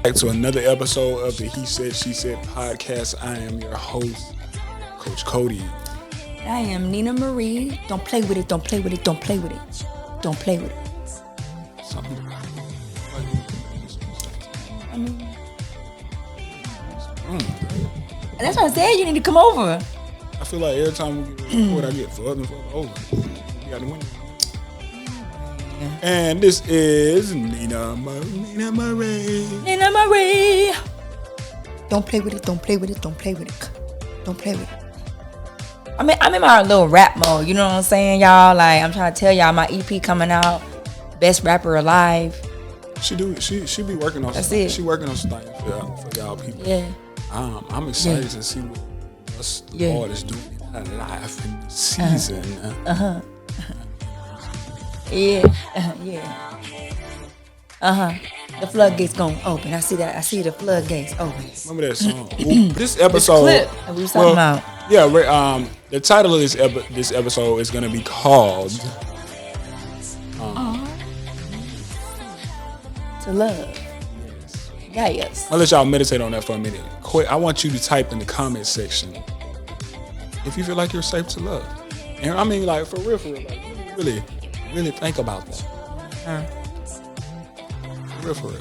back to another episode of the He Said, She Said podcast. I am your host, Coach Cody. I am Nina Marie. Don't play with it, don't play with it, don't play with it. Don't play with it. That's what I said, you need to come over. I feel like every time we get record, I get further and further over. We got to win. And this is Nina Marie. Nina Marie. Don't play with it, don't play with it, don't play with it. Don't play with it. I'm in my little rap mode, you know what I'm saying, y'all? Like, I'm trying to tell y'all, my EP coming out, best rapper alive. She be working on That's it. She working on something for y'all people. Yeah. I'm excited to see what the Lord is doing in her life in the season. The floodgates gonna open. I see that. I see the floodgates open. Remember that song? Ooh, this episode. This clip that we was talking about. Yeah. The title of this episode is gonna be called To Love. Yes. I'll let y'all meditate on that for a minute. Quick, I want you to type in the comment section if you feel like you're safe to love. And I mean, like, for real, like, really think about that. For real.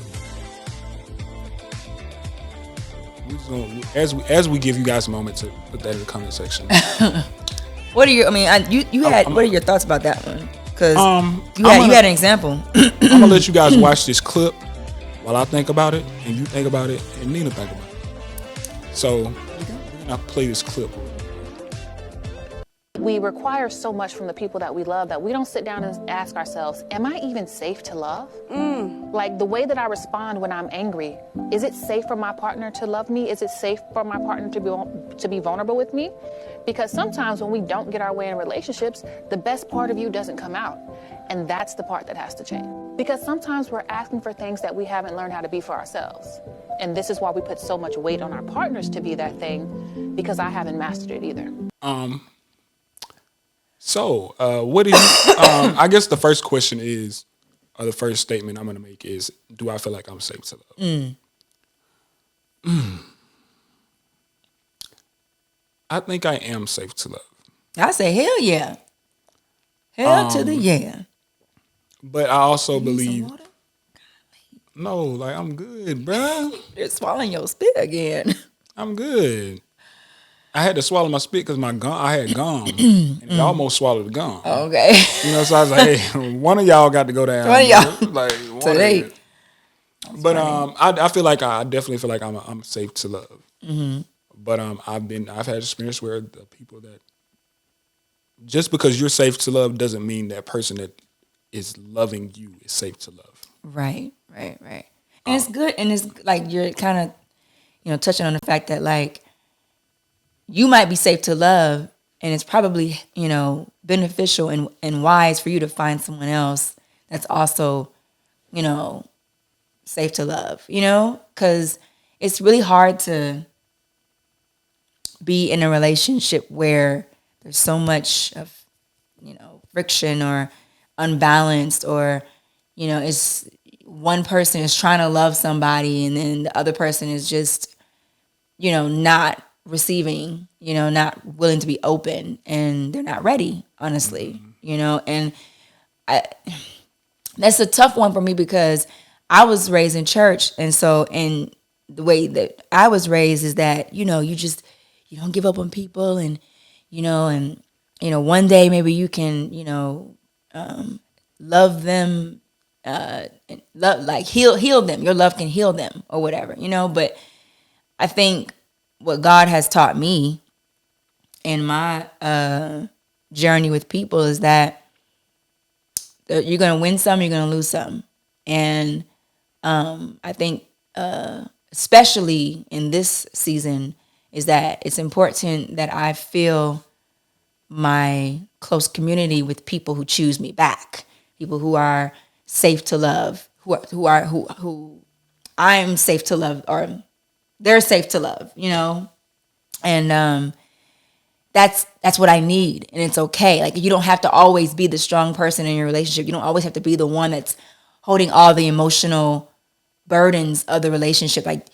We just gonna, as we give you guys a moment to put that in the comment section. What are your? I mean, what are your thoughts about that one? Because you had an example. I'm gonna let you guys watch this clip while I think about it, and you think about it, and Nina think about it. So, we're gonna play this clip. We require so much from the people that we love that we don't sit down and ask ourselves, am I even safe to love? Like, the way that I respond when I'm angry, is it safe for my partner to love me? Is it safe for my partner to be vulnerable with me? Because sometimes when we don't get our way in relationships, the best part of you doesn't come out. And that's the part that has to change. Because sometimes we're asking for things that we haven't learned how to be for ourselves. And this is why we put so much weight on our partners to be that thing, because I haven't mastered it either. So, what do you, I guess the first question is, or the first statement I'm going to make is, do I feel like I'm safe to love? I think I am safe to love. I say, hell yeah. Hell to the yeah. But I also believe, no, like, I'm good, bruh. You're swallowing your spit again. I'm good. I had to swallow my spit because I had gum, and it almost swallowed the gum. Okay. You know, so I was like, hey, one of y'all got to go down. One of y'all. Like, Today. But I feel like I definitely feel like I'm safe to love. But I've had experience where the people that, just because you're safe to love doesn't mean that person that is loving you is safe to love. Right. And it's good, and it's like you're kind of, touching on the fact that, like, you might be safe to love, and it's probably, beneficial and wise for you to find someone else that's also, safe to love, because it's really hard to be in a relationship where there's so much of, friction or unbalanced, or, it's one person is trying to love somebody and then the other person is just, not receiving, not willing to be open, and they're not ready, honestly, and that's a tough one for me because I was raised in church. And so, and the way that I was raised is that, you don't give up on people, and, one day maybe you can, love them, heal them. Your love can heal them or whatever, but I think what God has taught me in my journey with people is that you're going to win some, you're going to lose some. And I think especially in this season is that it's important that I feel my close community with people who choose me back, people who are safe to love, who I'm safe to love, or they're safe to love, and that's what I need, and it's okay. Like, you don't have to always be the strong person in your relationship. You don't always have to be the one that's holding all the emotional burdens of the relationship. Like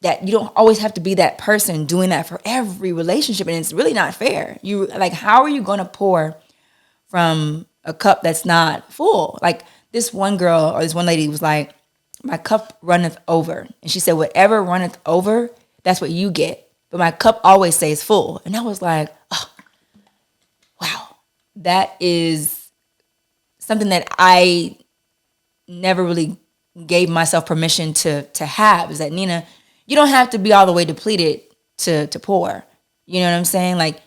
that you don't always have to be that person doing that for every relationship. And it's really not fair. You like, how are you going to pour from a cup that's not full? Like this one girl or this one lady was like, my cup runneth over. And she said, whatever runneth over, that's what you get. But my cup always stays full. And I was like, oh, wow, that is something that I never really gave myself permission to have, is that, Nina, you don't have to be all the way depleted to pour. You know what I'm saying? Like,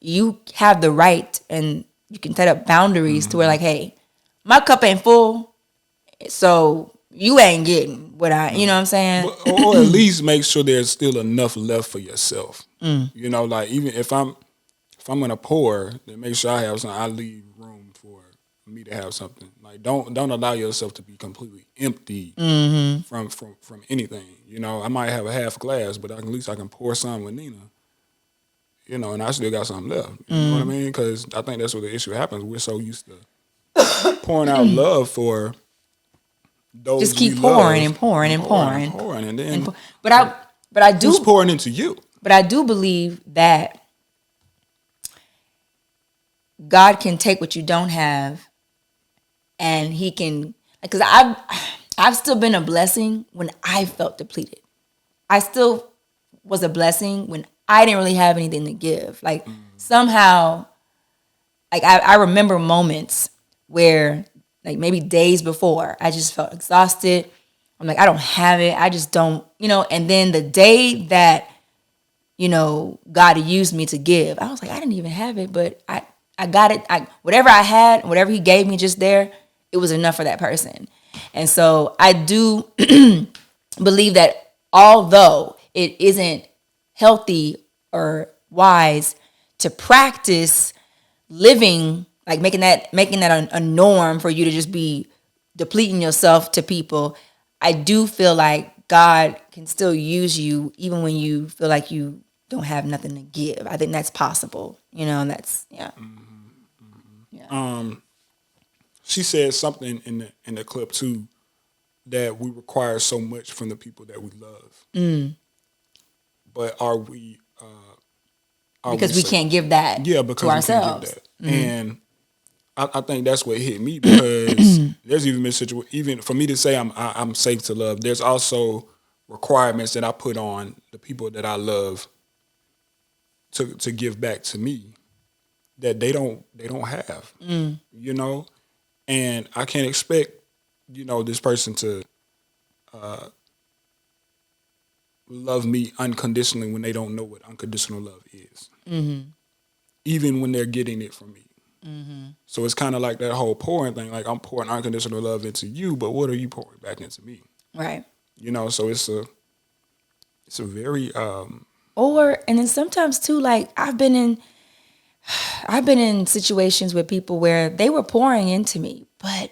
you have the right and you can set up boundaries to where, like, hey, my cup ain't full, so you ain't getting what you know what I'm saying? Or at least make sure there's still enough left for yourself. You know, like, even if I'm gonna pour, then make sure I have something. I leave room for me to have something. Like, don't allow yourself to be completely empty from anything. You know, I might have a half glass, but at least I can pour some with Nina. You know, and I still got something left. You know what I mean? Because I think that's where the issue happens. We're so used to pouring out love for those just keep we pouring love, and pouring and pouring. and pouring, and then but I do who's pouring into you? But I do believe that God can take what you don't have, and He can, because I've still been a blessing when I felt depleted. I still was a blessing when I didn't really have anything to give. Like somehow, like I remember moments where, like maybe days before, I just felt exhausted. I'm like, I don't have it. I just don't, you know. And then the day that, you know, God used me to give, I was like, I didn't even have it, but I got it. Whatever I had, whatever He gave me just there, it was enough for that person. And so I do believe that although it isn't healthy or wise to practice living, like making that a norm for you to just be depleting yourself to people, I do feel like God can still use you even when you feel like you don't have nothing to give. I think that's possible, you know, and that's, yeah. Yeah. She said something in the clip too, that we require so much from the people that we love. But are we? Because we can't give that to ourselves. Can't give that. And I think that's what hit me, because there's even been situation, even for me to say I'm safe to love, there's also requirements that I put on the people that I love to give back to me that they don't have. You know? And I can't expect, you know, this person to love me unconditionally when they don't know what unconditional love is. Even when they're getting it from me. So it's kind of like that whole pouring thing. Like, I'm pouring unconditional love into you, but what are you pouring back into me? Right. You know, so it's a very and then sometimes too, like I've been in situations with people where they were pouring into me, but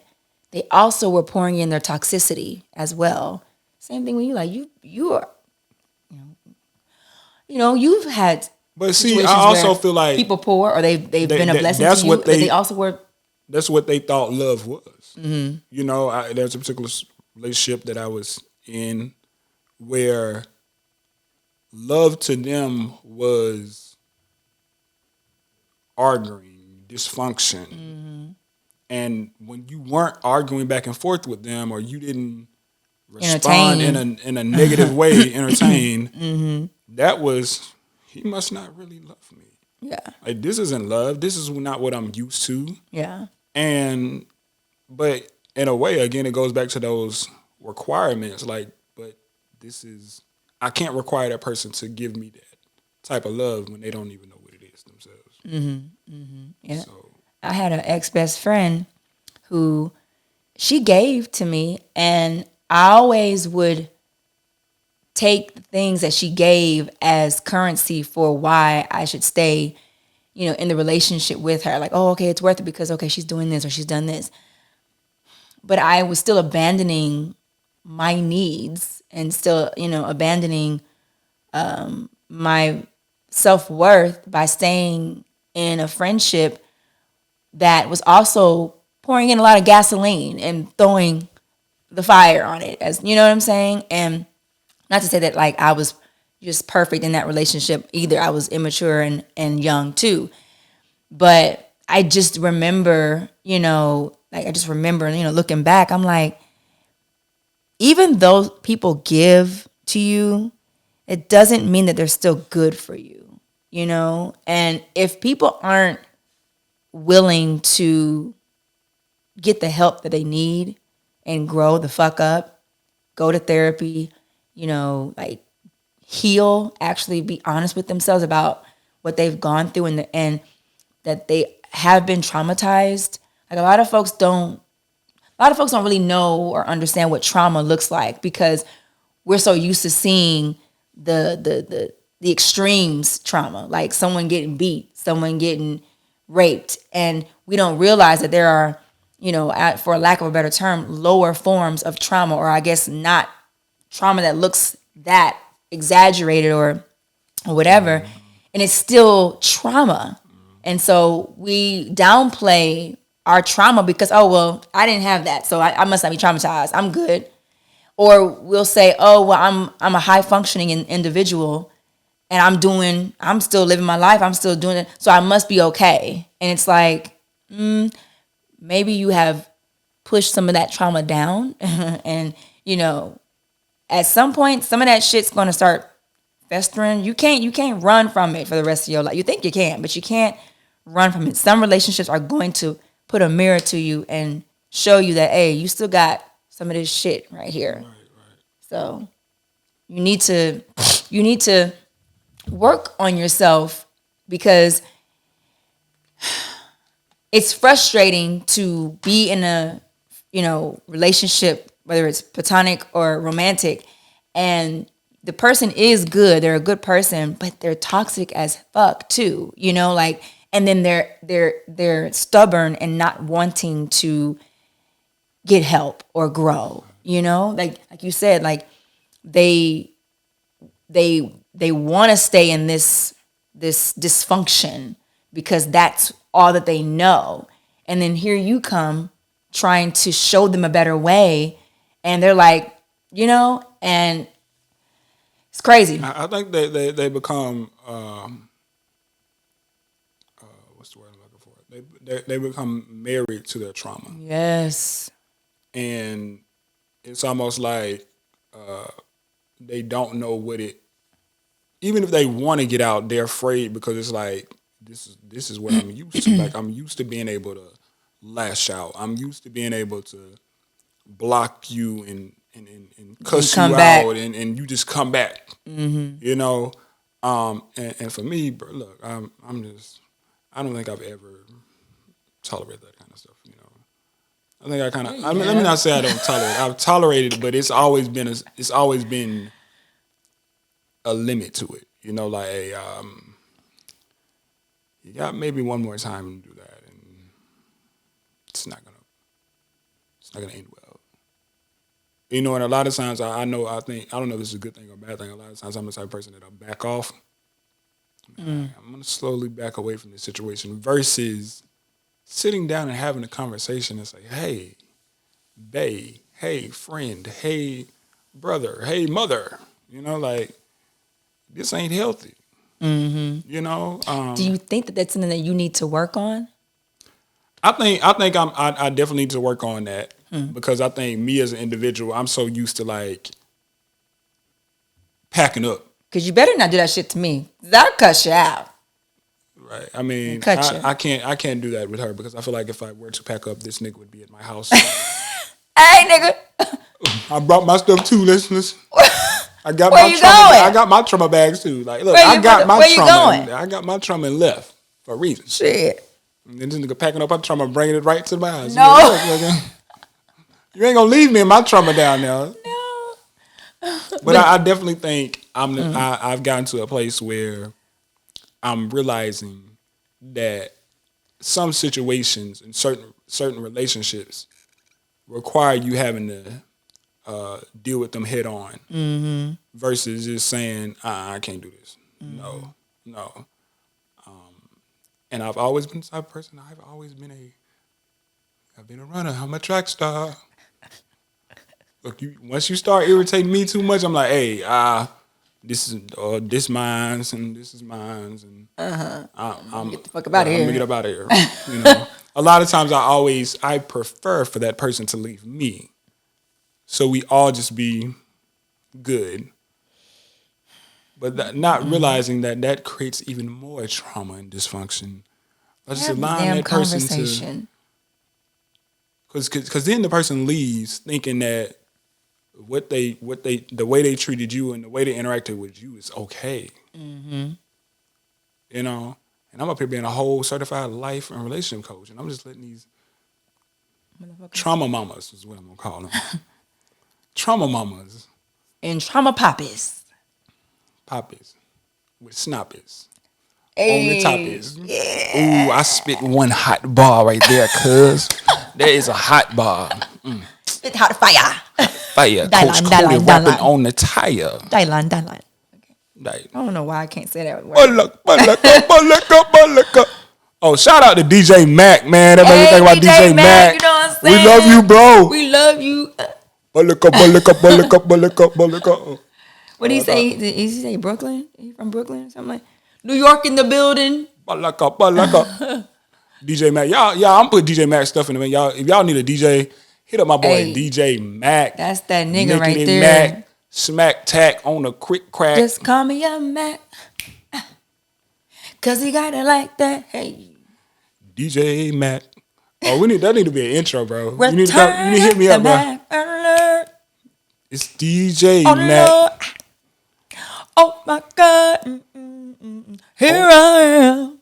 they also were pouring in their toxicity as well. Same thing when you like you are, you know, you've had. But see, I also feel like people pour, or they've been a blessing to you, but they also were. That's what they thought love was. You know, there's a particular relationship that I was in where love to them was arguing, dysfunction. And when you weren't arguing back and forth with them, or you didn't respond in a negative way, entertain, that was, he must not really love me. Yeah. Like, this isn't love. This is not what I'm used to. Yeah. But in a way, again, it goes back to those requirements. Like, but I can't require that person to give me that type of love when they don't even know what it is themselves. Yeah. So, I had an ex-best friend who she gave to me, and I always would take the things that she gave as currency for why I should stay, you know, in the relationship with her. Like, oh, okay, it's worth it because, okay, she's doing this or she's done this. But I was still abandoning my needs and still, you know, abandoning my self-worth by staying in a friendship that was also pouring in a lot of gasoline and throwing the fire on it, as you know what I'm saying. And not to say that like I was just perfect in that relationship either. I was immature and young too. But I just remember, looking back, I'm like, even though people give to you, it doesn't mean that they're still good for you, And if people aren't willing to get the help that they need and grow the fuck up, go to therapy, like heal, actually be honest with themselves about what they've gone through and that they have been traumatized. Like a lot of folks don't really know or understand what trauma looks like because we're so used to seeing the extremes trauma, like someone getting beat, someone getting raped, and we don't realize that there are, for lack of a better term, lower forms of trauma, or I guess not trauma that looks that exaggerated or whatever, and it's still trauma. And so we downplay our trauma because, oh, well, I didn't have that, so I must not be traumatized. I'm good. Or we'll say, oh, well, I'm a high functioning individual and I'm still living my life. I'm still doing it. So I must be okay. And it's like, maybe you have pushed some of that trauma down and, at some point, some of that shit's going to start festering. You can't run from it for the rest of your life. You think you can, but you can't run from it. Some relationships are going to put a mirror to you and show you that, hey, you still got some of this shit right here. Right. So you need to work on yourself because it's frustrating to be in a, relationship, whether it's platonic or romantic, and the person is good, they're a good person, but they're toxic as fuck too, and then they're stubborn and not wanting to get help or grow, like you said, like they want to stay in this dysfunction because that's all that they know. And then here you come trying to show them a better way, and they're like, and it's crazy. I think they become what's the word I'm looking for? They become married to their trauma. Yes. And it's almost like they don't know what it. Even if they want to get out, they're afraid because it's like this is what I'm used to. Like I'm used to being able to lash out. I'm used to being able to block you and cuss you out and you just come back. Mm-hmm. And for me, bro, look, I don't think I've ever tolerated that kind of stuff. I think I kind of. Let me not say I don't tolerate it. I've tolerated it, but it's always been a limit to it. Like you got maybe one more time to do that, and it's not gonna end well. And a lot of times I don't know if this is a good thing or a bad thing. A lot of times I'm the type of person that I'll back off. I'm gonna slowly back away from this situation versus sitting down and having a conversation and say, hey, bae, hey, friend, hey, brother, hey, mother, like, this ain't healthy. Mm-hmm. Do you think that that's something that you need to work on? I think I definitely need to work on that because I think me as an individual, I'm so used to like packing up. Because you better not do that shit to me. That'll cut you out. Right. I mean, I can't do that with her because I feel like if I were to pack up, this nigga would be at my house. Hey, nigga. I brought my stuff too, listeners. I got Where you going? I got my trauma bags too. Like, look, I got my trauma. I got my trauma and left for a reason. Shit. And then this nigga packing up my trauma, bringing it right to my house. No. You ain't gonna leave me in my trauma down there. No. But I definitely think I've gotten to a place where I'm realizing that some situations and certain relationships require you having to deal with them head on versus just saying, I can't do this. No. And I've always been the type of person, I've been a runner. I'm a track star. look, once you start irritating me too much, I'm like, hey, this is this mine's and this is mine's, and I'm Get the fuck up out of I'm here. gonna get up out of here. You know, a lot of times I prefer for that person to leave me, so we all just be good. But not realizing that creates even more trauma and dysfunction. I just Have the allowing damn that person to, conversation. because then the person leaves thinking that the way they treated you and the way they interacted with you is okay. Mm-hmm. You know, and I'm up here being a whole certified life and relationship coach, and I'm just letting these trauma mamas is what I'm gonna call them. Trauma mamas And trauma poppies. poppies with snoppies. Hey, On the top is. Yeah. Ooh, I spit one hot bar right there, cuz. There is a hot bar. Spit hot fire. Fire. Dylan, Coach Cody Dylan, rapping Dylan. on the tire. Dylan. Okay. Like, I don't know why I can't say that word. balaka. Oh, shout out to DJ Mac, man. Everybody think about DJ Mac. You know what I'm saying? We love you, bro. We love you. Balaka. What did he say? Did he say Brooklyn? He from Brooklyn or something like New York in the building? Balaka. DJ Mac. Y'all, I'm putting DJ Mac stuff in the man. Y'all, if y'all need a DJ, hit up my boy DJ Mac. That's that nigga Nickety right there. Mac, smack tack on a quick crack. Just call me a Mac. Cause he got it like that. Hey. DJ Mac. Oh, that need to be an intro, bro. You need to Return hit me the up, bro. Mac alert. It's DJ Oh, Mac. Lord. Oh my God. Here I am.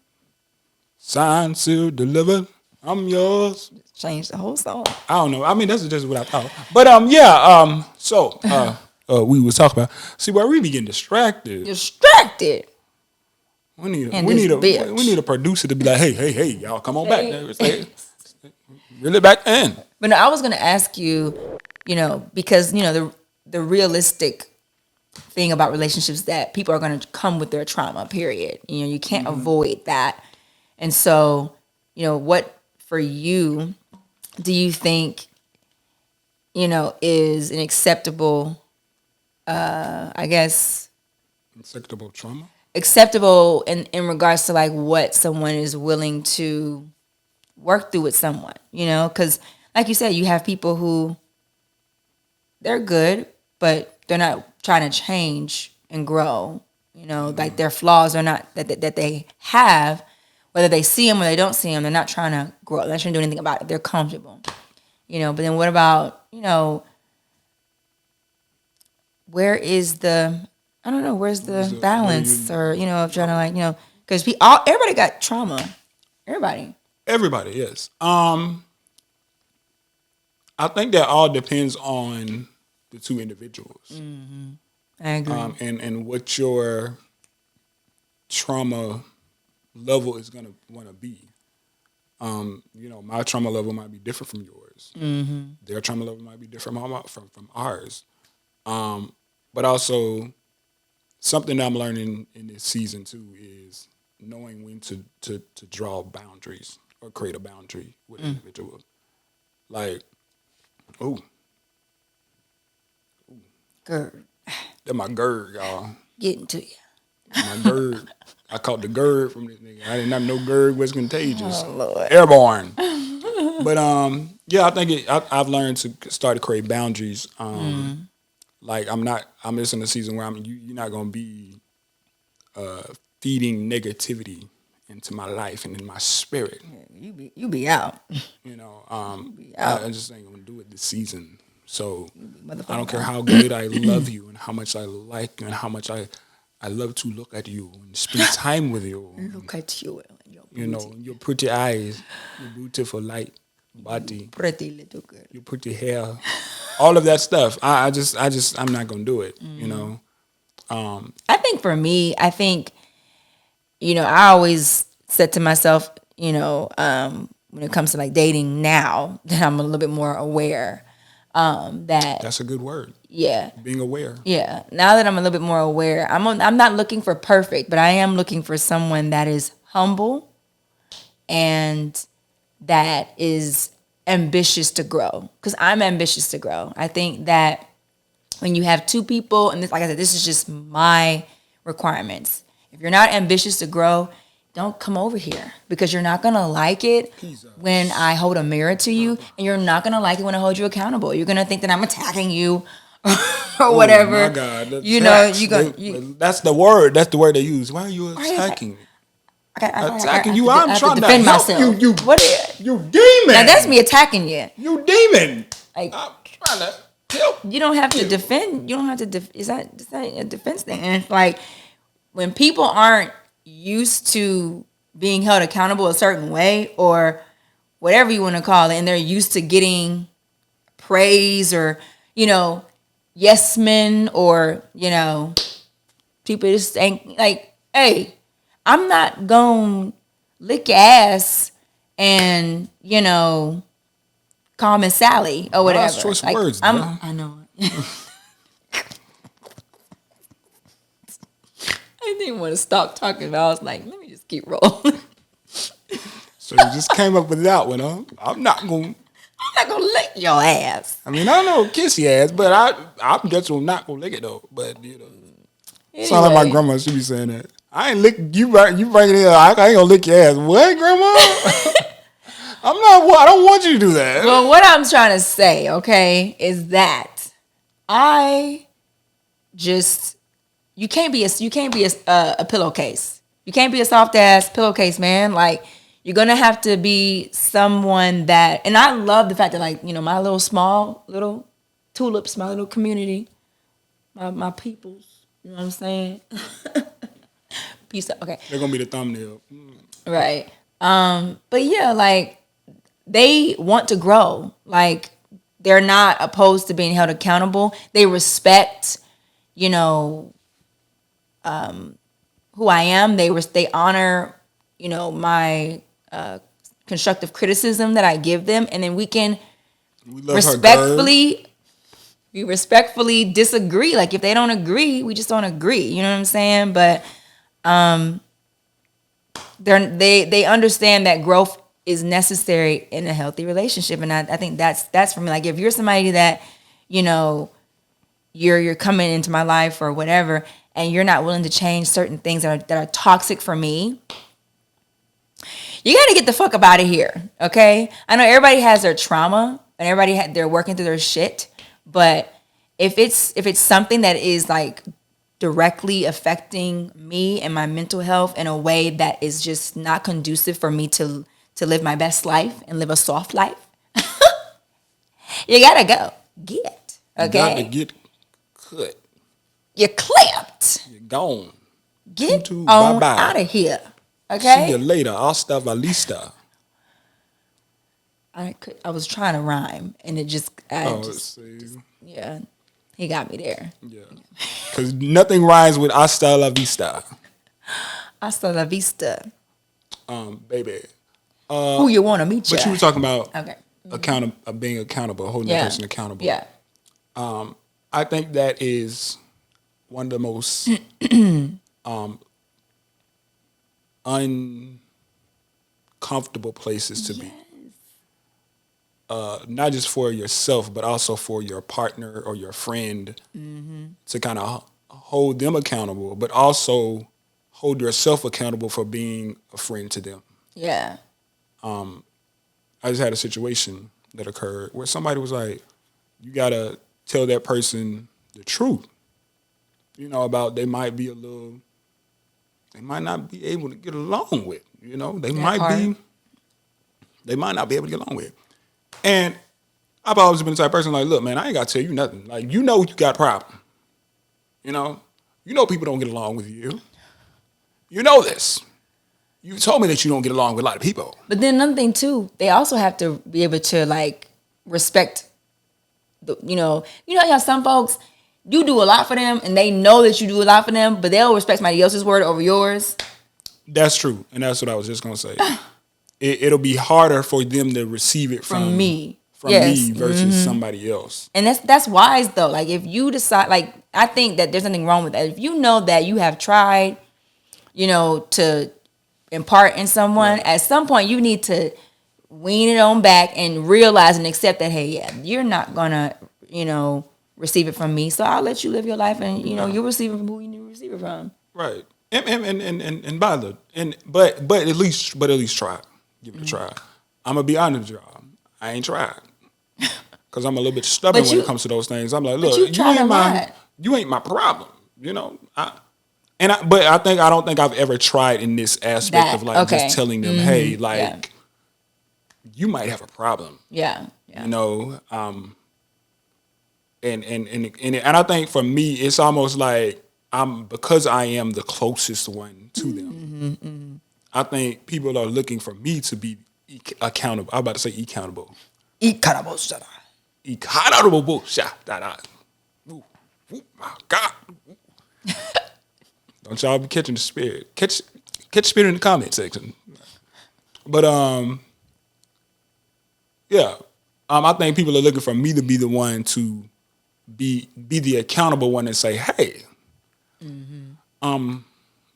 Signed, sealed, delivered. I'm yours. Change the whole song. I don't know. I mean, that's just what I thought. But so we was talking about. See, where we be getting distracted. Distracted. We need bitch. a producer to be like, hey, y'all, come on back. Really back in. But no, I was gonna ask you, because the realistic thing about relationships that people are gonna come with their trauma. Period. You can't avoid that. And so, what for you do you think, is an acceptable, Acceptable trauma? acceptable in regards to like what someone is willing to work through with someone, because like you said, you have people who they're good, but they're not trying to change and grow, like their flaws are not that they have, whether they see them or they don't see them, they're not trying to grow. They're not trying to do anything about it. They're comfortable, but then what about, where's the balance or, of trying to because everybody got trauma. Everybody, yes. I think that all depends on the two individuals. Mm-hmm. I agree. And what your trauma level is going to want to be. My trauma level might be different from yours. Mm-hmm. Their trauma level might be different from ours. But also, something that I'm learning in this season too is knowing when to draw boundaries or create a boundary with an individual. Like, GERD. That's my GERD, y'all. Getting to you. My GERD. I caught the GERD from this nigga. I did not know GERD was contagious. Oh, Lord. Airborne. But I think I've learned to start to create boundaries. Like I'm just in a season where you're not gonna be feeding negativity into my life and in my spirit. Yeah, you be out. I just ain't gonna do it this season. So I don't care how good I love you and how much I like you and how much I love to look at you and spend time with you. Look at you. Your pretty eyes, your beautiful light body, Pretty little girl. your pretty hair, all of that stuff. I'm not gonna do it. I think for me, I always said to myself, when it comes to like dating now, that I'm a little bit more aware. That's a good word. Yeah. Being aware. Yeah. Now that I'm a little bit more aware, I'm not looking for perfect, but I am looking for someone that is humble and that is ambitious to grow, because I'm ambitious to grow. I think that when you have two people, and this, like I said, this is just my requirements. If you're not ambitious to grow, don't come over here, because you're not gonna like it when I hold a mirror to you, and you're not gonna like it when I hold you accountable. You're gonna think that I'm attacking you or whatever. Oh my God, you know, that's the word. That's the word they use. Why are you attacking me? Attacking you? I'm trying to defend myself. You demon. Now that's me attacking you. You demon. Like, I'm trying to help. You don't have to defend. You don't have to. Is that a defense thing? And it's like when people aren't used to being held accountable a certain way, or whatever you want to call it, and they're used to getting praise, or yes men, or people just ain't like, hey, I'm not gonna lick ass and call Miss Sally or whatever. That's choice like, words. I know. I didn't want to stop talking, but I was like, let me just keep rolling. So you just came up with that one, huh? I'm not gonna lick your ass. I mean, I don't know, kiss your ass, but I'm just not gonna lick it though. But Anyway. sound like my grandma. She be saying that. I ain't lick you. You bring it in. I ain't gonna lick your ass. What, grandma? I don't want you to do that. Well, what I'm trying to say, okay, is that you can't be a pillowcase. You can't be a soft ass pillowcase, man. Like, you're gonna have to be someone that, and I love the fact that, like, my little small little tulips, my little community, my peoples. You know what I'm saying? Peace out. Okay. They're gonna be the thumbnail. Right. But yeah, like, they want to grow. Like, they're not opposed to being held accountable. They respect, who I am. They honor, my constructive criticism that I give them, and then we respectfully disagree. Like, if they don't agree, we just don't agree. You know what I'm saying? But they understand that growth is necessary in a healthy relationship, and I think that's for me. Like, if you're somebody that you're coming into my life or whatever, and you're not willing to change certain things that are toxic for me, you got to get the fuck up out of here. Okay, I know everybody has their trauma and they're working through their shit, but if it's something that is like directly affecting me and my mental health in a way that is just not conducive for me to live my best life and live a soft life, you gotta go. Get. Okay? You got to get cut. You're clamped. You're gone. Get on out of here. Okay? See you later. Hasta la vista. I was trying to rhyme, and it just, yeah, he got me there. Yeah. Because nothing rhymes with hasta la vista. Hasta la vista. Baby. Who you want to meet? But you were talking about okay. Being accountable, holding the person accountable. Yeah. I think that is one of the most uncomfortable places to be. Not just for yourself, but also for your partner or your friend, to kind of hold them accountable, but also hold yourself accountable for being a friend to them. Yeah. I just had a situation that occurred where somebody was like, you got to tell that person the truth, about they might not be able to get along with, they might not be able to get along with. And I've always been the type of person like, look, man, I ain't got to tell you nothing. Like, you got a problem. People don't get along with you. You know this. You told me that you don't get along with a lot of people. But then another thing too, they also have to be able to like respect how some folks, you do a lot for them and they know that you do a lot for them, but they'll respect somebody else's word over yours. That's true. And that's what I was just going to say. It'll be harder for them to receive it from me versus somebody else. And that's wise though. Like, if you decide, like, I think that there's nothing wrong with that. If you know that you have tried, to impart in someone, at some point you need to wean it on back and realize and accept that, hey, yeah, you're not gonna, receive it from me. So I'll let you live your life, and you'll receive it from who you need to receive it from. Right. And by the but at least try. Give it a try. I'm gonna be honest with y'all. I ain't tried. Cause I'm a little bit stubborn when it comes to those things. I'm like, look, you ain't my problem. But I don't think I've ever tried in this aspect of like just telling them, hey, like you might have a problem. Yeah. And I think for me, it's almost like because I am the closest one to them. I think people are looking for me to be accountable. I'm about to say accountable. Accountable. Oh my God. Don't y'all be catching the spirit. Catch the spirit in the comment section. But I think people are looking for me to be the one to be the accountable one and say, hey,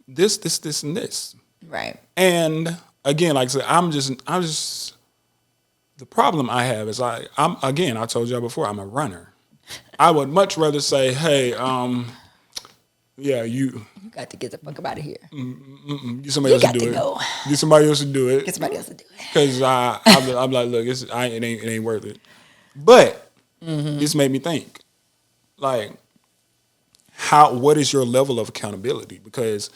this and this. Right. And again, like I said, I'm just the problem I have is I told y'all before, I'm a runner. I would much rather say, hey, you got to get the fuck out of here. Get somebody else to do it. Go. Get somebody else to do it. Get somebody else to do it. Because I'm like, look, it ain't worth it. But this made me think, like, what is your level of accountability? Because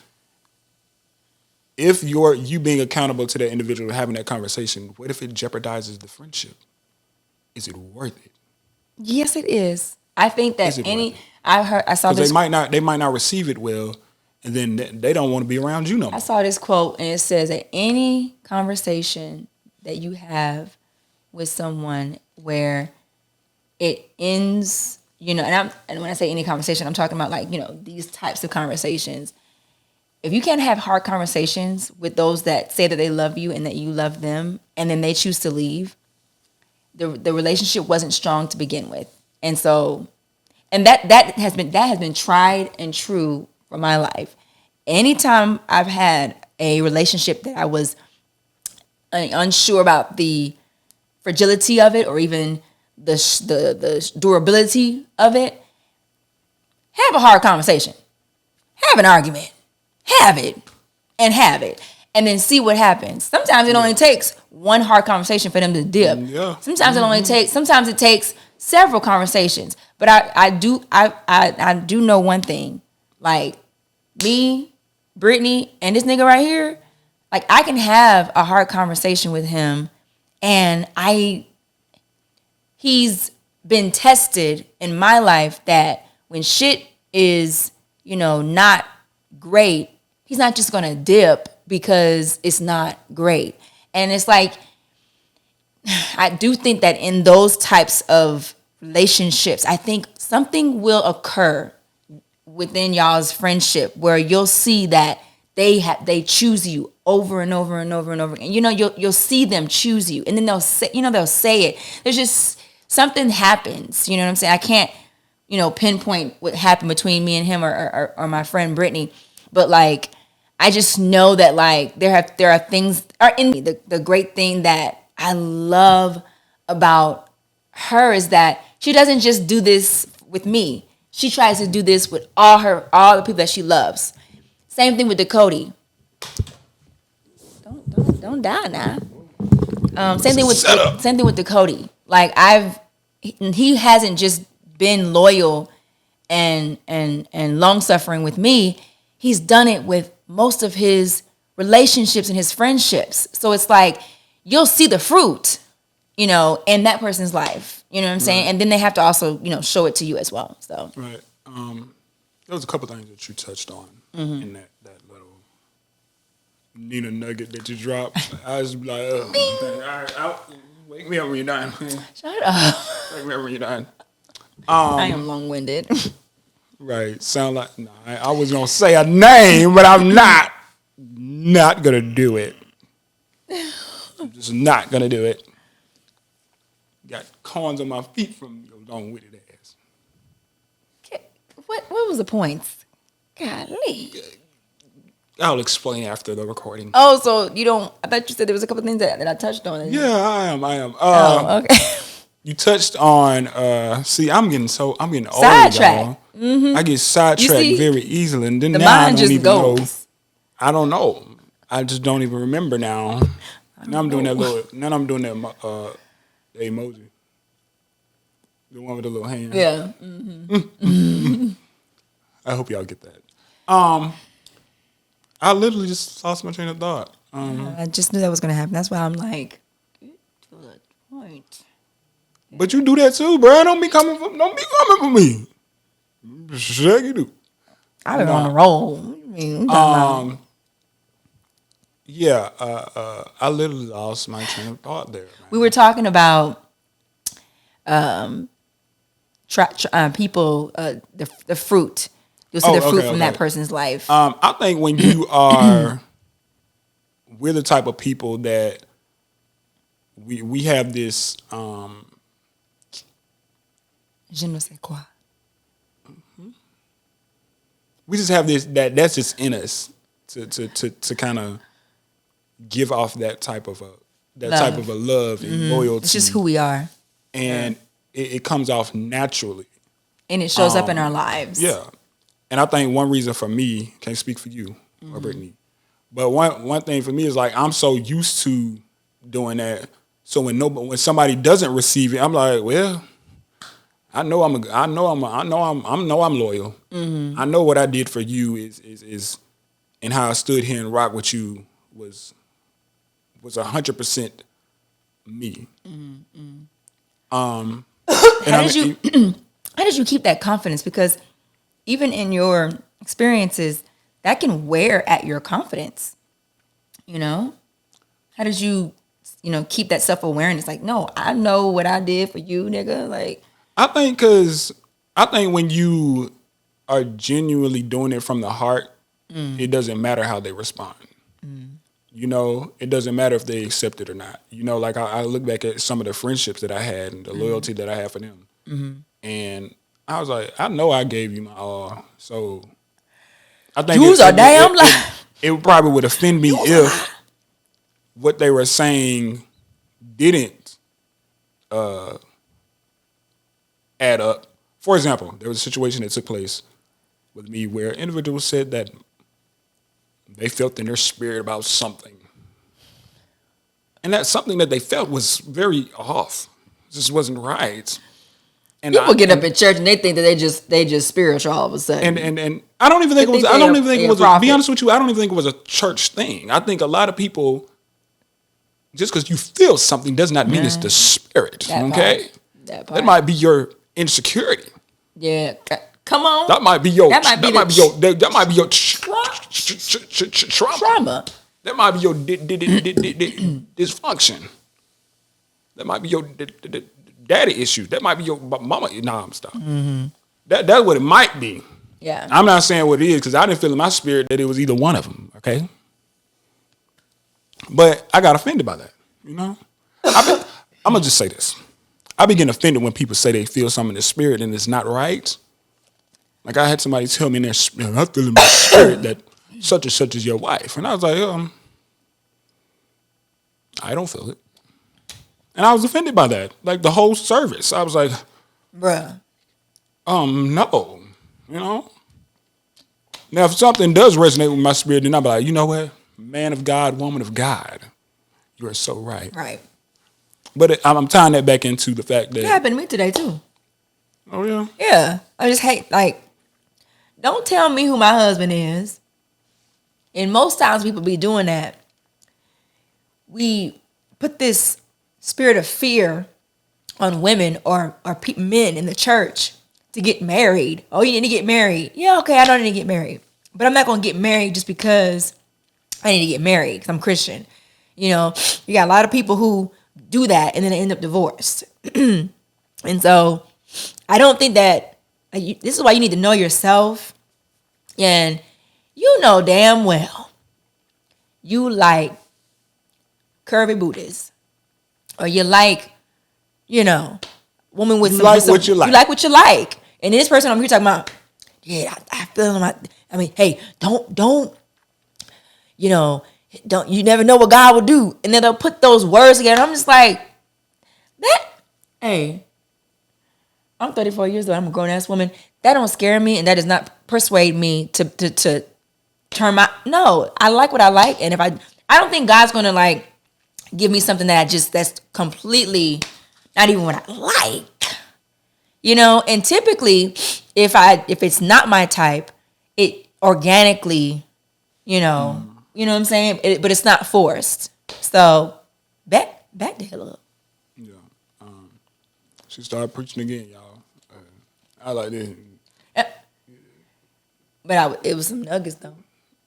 if you being accountable to that individual, having that conversation, what if it jeopardizes the friendship? Is it worth it? Yes, it is. I think that I saw this. They might not receive it well, and then they don't want to be around you no more. I saw this quote, and it says that any conversation that you have with someone where it ends, and when I say any conversation, I'm talking about like, these types of conversations. If you can't have hard conversations with those that say that they love you and that you love them, and then they choose to leave, the relationship wasn't strong to begin with. And so, that has been tried and true for my life. Anytime I've had a relationship that I was unsure about the fragility of it or even the durability of it, have a hard conversation, have an argument, have it, and then see what happens. Sometimes it only takes one hard conversation for them to dip. Yeah. Sometimes it takes several conversations. But I do know one thing. Like me, Brittany, and this nigga right here, like I can have a hard conversation with him, and he's been tested in my life that when shit is, not great, he's not just gonna dip because it's not great. And it's like, I do think that in those types of relationships, I think something will occur within y'all's friendship where you'll see that they choose you over and over and over and over again. You'll see them choose you, and then they'll say it. There's just something happens. You know what I'm saying? I can't, pinpoint what happened between me and him or my friend Brittany, but like I just know that like there are things are in me. The great thing that I love about her is that she doesn't just do this with me. She tries to do this with all the people that she loves. Same thing with Dakota. Don't die now. Same thing with Dakota. Like he hasn't just been loyal and long suffering with me. He's done it with most of his relationships and his friendships. So it's like you'll see the fruit, in that person's life. You know what I'm saying? Right. And then they have to also, show it to you as well. So right. There was a couple things that you touched on in that little Nina nugget that you dropped. I was like, all right, wake me up when you're done. Shut up. Wake me up when you're done. I am long-winded. Right. Sound like I was gonna say a name, but I'm not gonna do it. I'm just not gonna do it. Got corns on my feet from your long-winded ass. What was the points? Golly. I'll explain after the recording. Oh, so you don't? I thought you said there was a couple things that I touched on. Yeah, I am. Oh, okay. You touched on. See, I'm getting old. Sidetrack. I get sidetracked very easily, and then The now I mind don't just even goes. know. I don't know. I just don't even remember now. Now I'm doing that little. Now I'm doing that the emoji. The one with the little hand. Yeah. I hope y'all get that. I literally just lost my train of thought. I just knew that was gonna happen. That's why I'm like, good point. But you do that too, bro. Don't be coming for me. Shag you do. I've been on the roll. What you mean? Yeah, I literally lost my train of thought there. Man. We were talking about people, the fruit. You'll see the fruit from that person's life. I think when you are, we're the type of people that we have this. Je ne sais quoi. We just have this that's just in us to kind of give off that type of a love and loyalty. It's just who we are, and it comes off naturally, and it shows up in our lives. Yeah, and I think one reason for me, can't speak for you or Brittany, but one thing for me is like I'm so used to doing that. So when somebody doesn't receive it, I'm like, well, I know I'm loyal. I know what I did for you is and how I stood here and rocked with you was 100% me. How did you keep that confidence? Because even in your experiences, that can wear at your confidence. You know, how did you keep that self-awareness? Like, no, I know what I did for you, nigga. Like, I think when you are genuinely doing it from the heart, it doesn't matter how they respond. You know, it doesn't matter if they accept it or not. You know, like I look back at some of the friendships that I had and the loyalty that I had for them. And I was like, I know I gave you my all. So I think it probably would offend me if what they were saying didn't add up. For example, there was a situation that took place with me where individuals said that they felt in their spirit about something. And that something that they felt was very off. It just wasn't right. And people get up at church and they think that they just spiritual all of a sudden. And I don't even think it was to be honest with you, I don't even think it was a church thing. I think a lot of people, just because you feel something does not mean it's the spirit. Okay? That might be your insecurity. Yeah. Come on. That might be your trauma. That might be your dysfunction. That might be your daddy issue. That might be your mama. Nah, I'm stopping. That's what it might be. Yeah. I'm not saying what it is because I didn't feel in my spirit that it was either one of them. Okay. But I got offended by that. You know. I'm gonna just say this. I be getting offended when people say they feel something in their spirit and it's not right. Like I had somebody tell me in their spirit, I feel in my spirit that such and such is your wife. And I was like, I don't feel it. And I was offended by that. Like the whole service. I was like, bruh. No. You know? Now if something does resonate with my spirit, then I'll be like, you know what? Man of God, woman of God. You are so right. Right. But I'm tying that back into the fact that... It happened to me today, too. Oh, yeah? Yeah. I just hate, like, don't tell me who my husband is. And most times people be doing that. We put this spirit of fear on women or men in the church to get married. Oh, you need to get married. Yeah, okay, I don't need to get married. But I'm not going to get married just because I need to get married because I'm Christian. You know, you got a lot of people who do that and then they end up divorced. And so I don't think that this is why you need to know yourself. And you know damn well you like curvy booties, or you like, woman with you like what you like. You like what you like. And this person I'm here talking about, yeah, I feel my. I mean, hey, don't you never know what God will do. And then they'll put those words together. I'm just like, hey, I'm 34 years old. I'm a grown ass woman. That don't scare me, and that does not persuade me to turn my. No, I like what I like, and if I don't think God's gonna like give me something that's completely not even what I like, And typically, if it's not my type, it organically, you know what I'm saying. But it's not forced. So back to Hilla. Yeah, she started preaching again, y'all. I like this. But it was some nuggets though.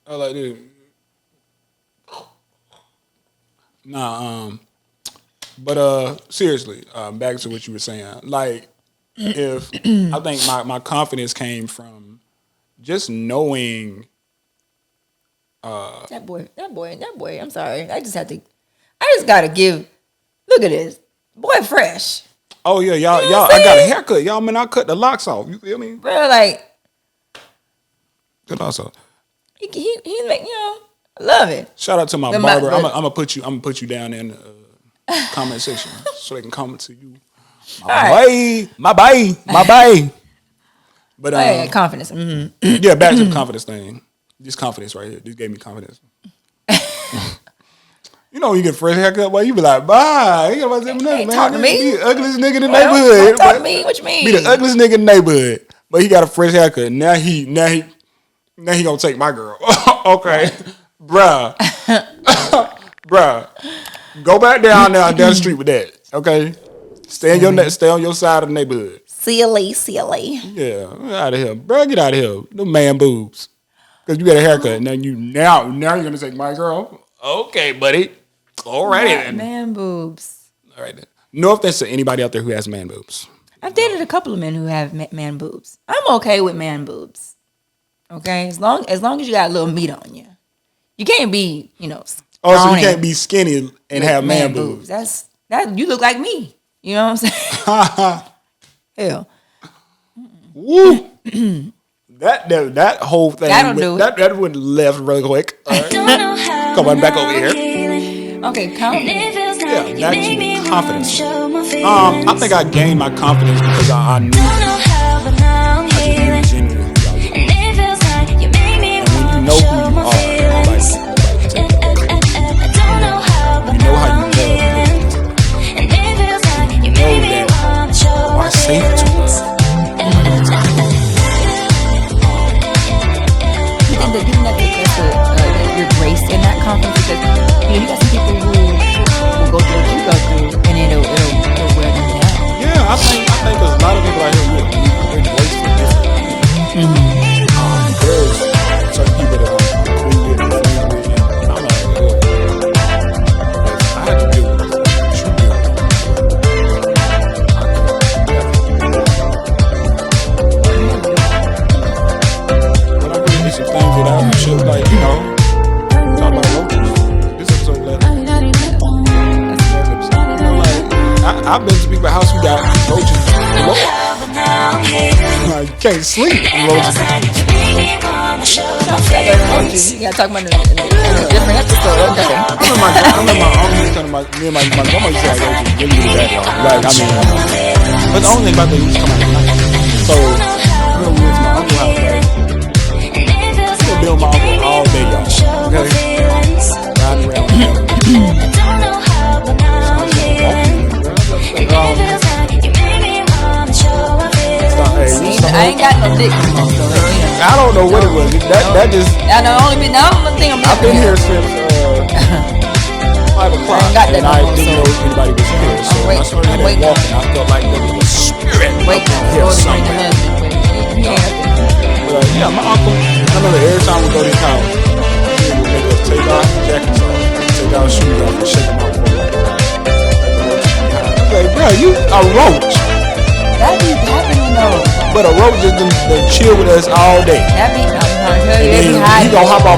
I like this. Nah, but seriously, back to what you were saying. Like, if I think my confidence came from just knowing. That boy. I'm sorry. I just gotta give. Look at this boy, fresh. Oh yeah, y'all. I got a haircut, y'all. Man, I cut the locks off. You feel me, bro? Like, good also. He like, I love it. Shout out to my barber. I'm gonna put you down in the comment section so they can comment to you. My bye. But confidence. Mm-hmm. Yeah, back to the confidence thing. This confidence right here. This gave me confidence. You get a fresh haircut, boy, you be like, bye. You got nothing, man. Talk to me. Be the ugliest nigga in the neighborhood. Talk to me. What you mean? Be the ugliest nigga in the neighborhood. But he got a fresh haircut. Now he gonna take my girl. Okay. Bruh. Go back down the street with that. Okay. Stay on your side of the neighborhood. Silly. Yeah, out of here. Bruh, get out of here. No man boobs. Because you got a haircut. Now you're gonna take my girl. Okay, buddy. Alrighty then. Man boobs. All right then. No offense to anybody out there who has man boobs. I've dated a couple of men who have man boobs. I'm okay with man boobs. Okay, as long as you got a little meat on you, you can't be, so you can't be skinny and have man boobs. That you look like me. You know what I'm saying? Hell. Woo. That whole thing. That'll do it. That went left really quick. All right. Come on back over here. Okay, confidence. Yeah, back to confidence. I think I gained my confidence because I knew. I just knew genuinely who I was. And when you know who you are, nobody can take that away. You know how you love people. You know that you are safe to love. You think that your grace in that confidence, because you got some people who will go through what you go through, and it'll wear them down. Yeah, I think there's a lot of people out here with grace for different people. There's certain people that I'm cool with and friends with, and I'm like, I had to deal with what you deal with. But I'm really some things that I should like, talk about roaches. This episode last I've been to people's house who got roaches galore. You can't sleep with roaches. You gotta talk about it in a different episode. Okay. I remember my uncle me and my grandma used to have roaches really, really bad, y'all. Like, but the only thing about them is come out at night. So, we went to my uncle's house, right? I been with my uncle all day, y'all. Okay? Riding around. I ain't got no dick no more, so I don't know what it was. That just. I know only thing I'm. I've been here since 5 o'clock, and I didn't know if anybody was here. So when I started that walking, I felt like there was a spirit here somewhere. But yeah, my uncle. I remember every time we go to his house, he would make us take our jackets off, take our shoes off, and shake them out. Like, bro, you a roach. That be happening though. But a roach just done chill with us all day. That be, I'm trying to tell you, He gonna hop off